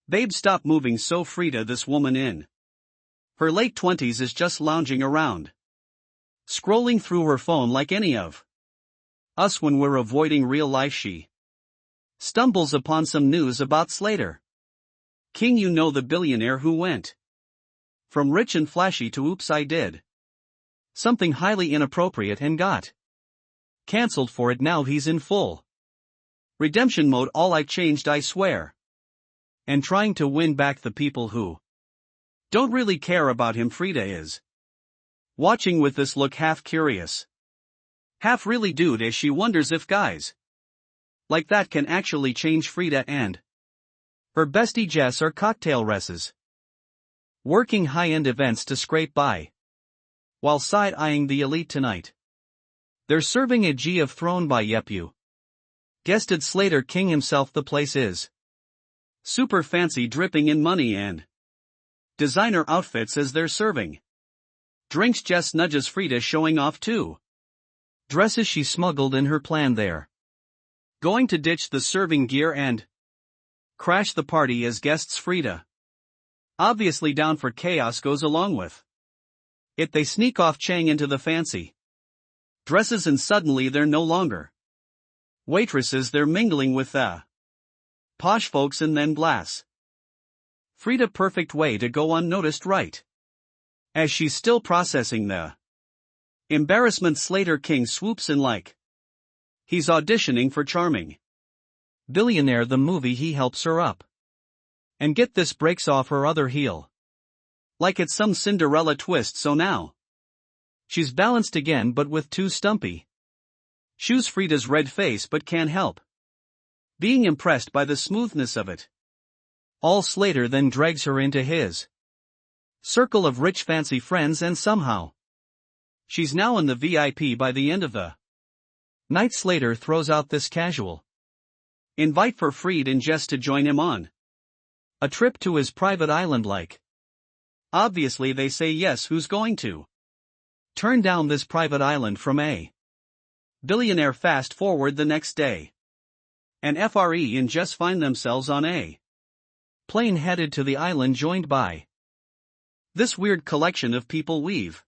Babe, stop moving so. Frida, this woman in her late 20s is just lounging around, scrolling through her phone like any of us when we're avoiding real life. She stumbles upon some news about Slater King, you know, the billionaire who went from rich and flashy to oops, I did something highly inappropriate and got cancelled for it. Now he's in full redemption mode. All I changed, I swear, and trying to win back the people who don't really care about him. Frida is watching with this look, half curious, half really dude, as she wonders if guys like that can actually change. Frida and her bestie Jess are cocktail resses, working high-end events to scrape by, while side-eyeing the elite tonight. They're serving a G of thrown by, yep, you guessed, Slater King himself. The place is super fancy, dripping in money and designer outfits as they're serving drinks. Jess nudges Frida, showing off two dresses she smuggled in her plan. They're going to ditch the serving gear and crash the party as guests. Frida, obviously down for chaos, goes along with it. They sneak off Chang into the fancy dresses, and suddenly they're no longer waitresses, they're mingling with the posh folks and then blasts Frida. Perfect way to go unnoticed, right as she's still processing the embarrassment. Slater King swoops in like he's auditioning for Charming Billionaire, the movie. He helps her up and get this, breaks off her other heel like it's some Cinderella twist. So now she's balanced again, but with two stumpy shoes. Frida's red face but can't help being impressed by the smoothness of it all. Slater then drags her into his circle of rich fancy friends, and somehow she's now in the VIP by the end of the night. Slater throws out this casual invite for Freed and Jess to join him on a trip to his private island. Like obviously they say yes. Who's going to turn down this private island from a billionaire? Fast forward the next day, and FRE and Jess find themselves on a plane headed to the island, joined by this weird collection of people. We've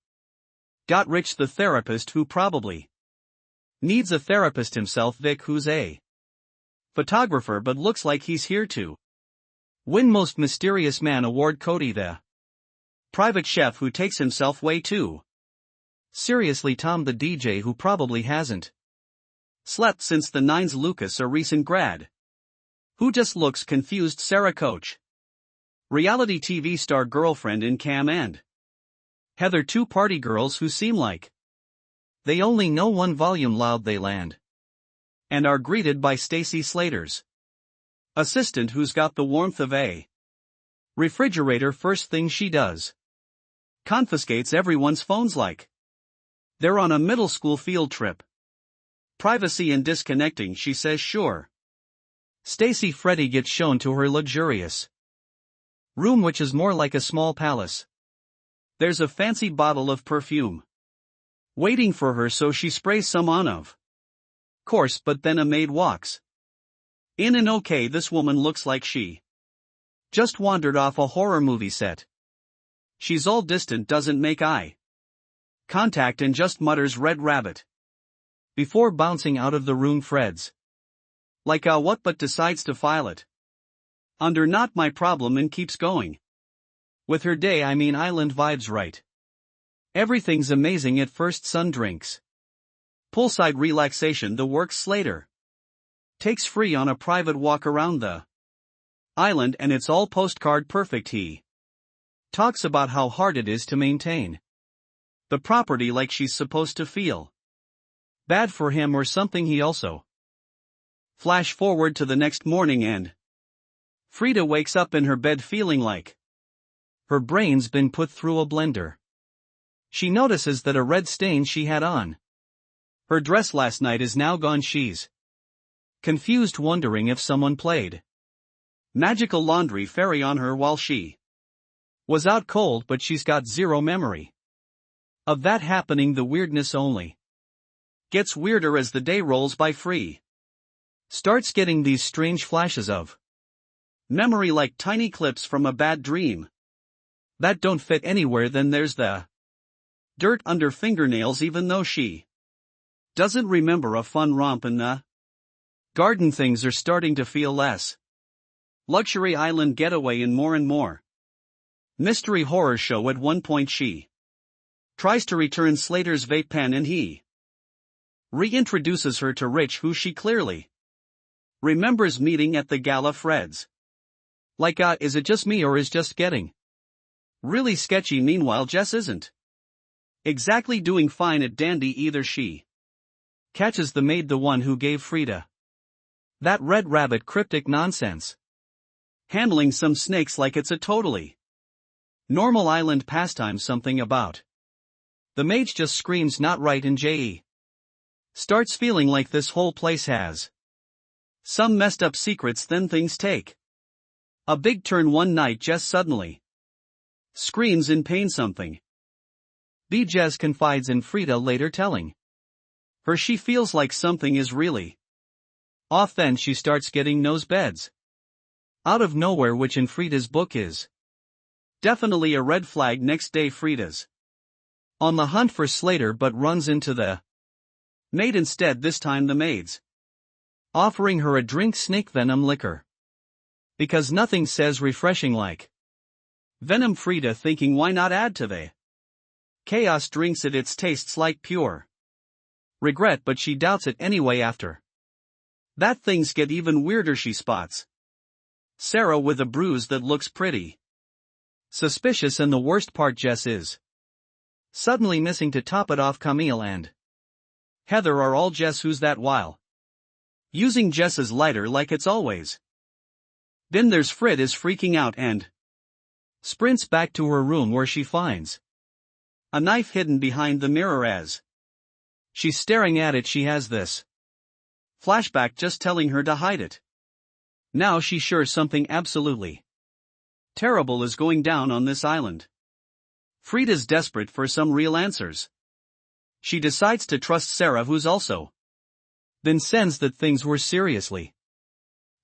got Rich, the therapist, who probably needs a therapist himself, Vic, who's a photographer but looks like he's here to win Most Mysterious Man award, Cody, the private chef who takes himself way too seriously, Tom, the DJ who probably hasn't slept since the nines, Lucas, a recent grad who just looks confused, Sarah, Coach, reality TV star girlfriend in Cam, and Heather, two party girls who seem like they only know one volume. Loud they land and are greeted by Stacy, Slater's assistant, who's got the warmth of a refrigerator. First thing she does, confiscates everyone's phones like they're on a middle school field trip. Privacy and disconnecting, she says. Sure. Stacy. Freddie gets shown to her luxurious room, which is more like a small palace. There's a fancy bottle of perfume waiting for her, so she sprays some on, of course, but then a maid walks in, and okay, this woman looks like she just wandered off a horror movie set. She's all distant, doesn't make eye contact, and just mutters "Red Rabbit" before bouncing out of the room. Fred's like what, but decides to file it under "not my problem" and keeps going with her day. I mean, island vibes, right? Everything's amazing at first. Sun drinks, poolside relaxation, the works. Slater takes Free on a private walk around the island, and it's all postcard perfect. He talks about how hard it is to maintain the property, like she's supposed to feel bad for him or something. He also flash forward to the next morning, and Frida wakes up in her bed feeling like her brain's been put through a blender. She notices that a red stain she had on her dress last night is now gone. She's confused, wondering if someone played magical laundry fairy on her while she was out cold, but she's got zero memory of that happening. The weirdness only gets weirder as the day rolls by. Free starts getting these strange flashes of Memory like tiny clips from a bad dream. That don't fit anywhere. Then there's the dirt under fingernails, even though she doesn't remember a fun romp in the garden. Things are starting to feel less luxury island getaway and more mystery horror show. At one point she tries to return Slater's vape pen and he reintroduces her to Rich, who she clearly remembers meeting at the gala. Fred's like, is it just me or is just getting really sketchy? Meanwhile, Jess isn't exactly doing fine at Dandy either. She catches the maid, the one who gave Frida that red rabbit cryptic nonsense, handling some snakes like it's a totally normal island pastime. Something about the maid just screams not right, and J.E. starts feeling like this whole place has some messed up secrets. Then things take a big turn. One night Jess suddenly screams in pain. Something Jess confides in Frida, later telling her she feels like something is really off. Then she starts getting nose beds out of nowhere, which in Frida's book is definitely a red flag. Next day Frida's on the hunt for Slater but runs into the maid instead. This time the maid's offering her a drink, snake venom liquor, because nothing says refreshing like venom. Frida, thinking why not add to the chaos, drinks it. It tastes like pure regret, but she doubts it anyway. After that, things get even weirder. She spots Sarah with a bruise that looks pretty suspicious, and the worst part, Jess is suddenly missing. To top it off, Camille and Heather are all Jess. Who's that? While using Jess's lighter like it's always then there's Fred is freaking out and sprints back to her room, where she finds a knife hidden behind the mirror. As she's staring at it, she has this flashback just telling her to hide it. Now she's sure something absolutely terrible is going down on this island. Frida's desperate for some real answers. She decides to trust Sarah, who's also then sensed that things were seriously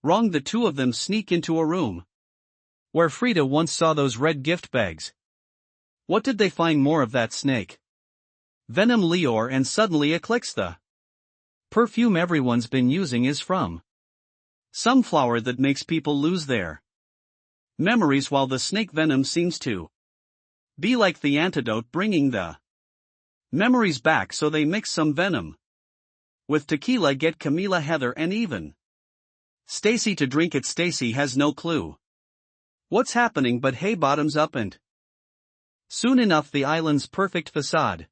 wrong. The two of them sneak into a room where Frida once saw those red gift bags. What did they find? More of that snake venom Leor, and suddenly it clicks. The perfume everyone's been using is from some flower that makes people lose their memories, while the snake venom seems to be like the antidote, bringing the memories back. So they mix some venom with tequila, get Camila, Heather, and even Stacy to drink it. Stacy has no clue what's happening, but hey, bottoms up, and soon enough the island's perfect facade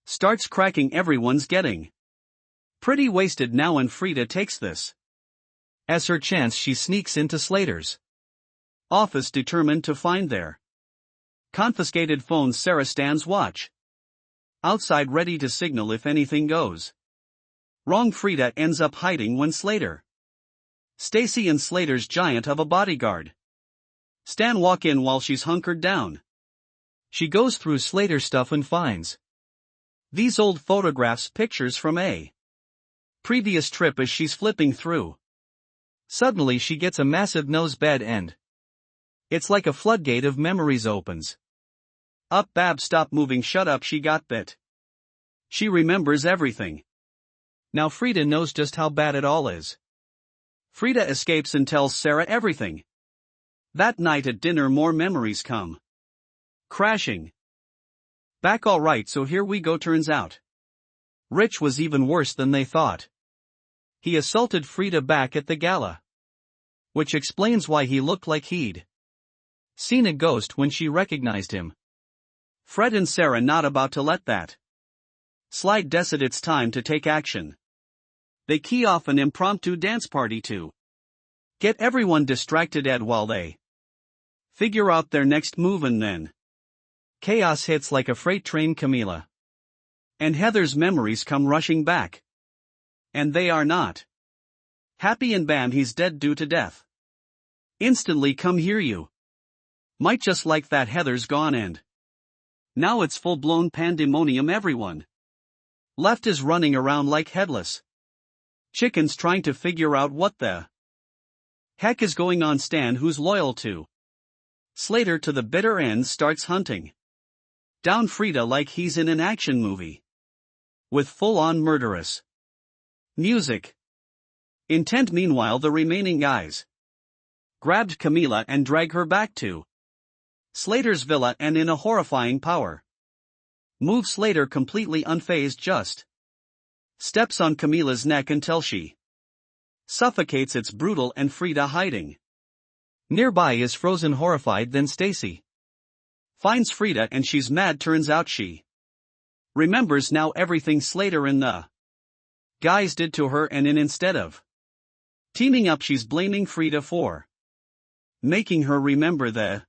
starts cracking. Everyone's getting pretty wasted now, and Frida takes this as her chance. She sneaks into Slater's office, determined to find their confiscated phones. Sarah stands watch outside, ready to signal if anything goes wrong. Frida ends up hiding when Stacy and Slater's giant of a bodyguard Stan walk in while she's hunkered down. She goes through Slater's stuff and finds these old photographs, pictures from a previous trip. As she's flipping through, suddenly she gets a massive nose bed, and it's like a floodgate of memories opens up. Bab, stop moving. Shut up. She got bit. She remembers everything. Now Frida knows just how bad it all is. Frida escapes and tells Sarah everything. That night at dinner, more memories come crashing back. All right, so here we go. Turns out Rich was even worse than they thought. He assaulted Frida back at the gala, which explains why he looked like he'd seen a ghost when she recognized him. Fred and Sarah not about to let that slide. Decide it's time to take action. They key off an impromptu dance party to get everyone distracted at while they figure out their next move, and then chaos hits like a freight train. Camila and Heather's memories come rushing back, and they are not happy, and bam, he's dead due to death instantly. Come here, you might just like that. Heather's gone, and now it's full-blown pandemonium. Everyone left is running around like headless chickens, trying to figure out what the heck is going on? Stan, who's loyal to Slater to the bitter end, starts hunting down Frida like he's in an action movie, with full-on murderous music intent. Meanwhile, the remaining guys grabbed Camila and drag her back to Slater's villa, and in a horrifying power move, Slater, completely unfazed, just steps on Camila's neck until she suffocates. It's brutal, and Frida, hiding nearby, is frozen, horrified. Then Stacy finds Frida and she's mad. Turns out she remembers now everything Slater and the guys did to her, and instead of teaming up, she's blaming Frida for making her remember the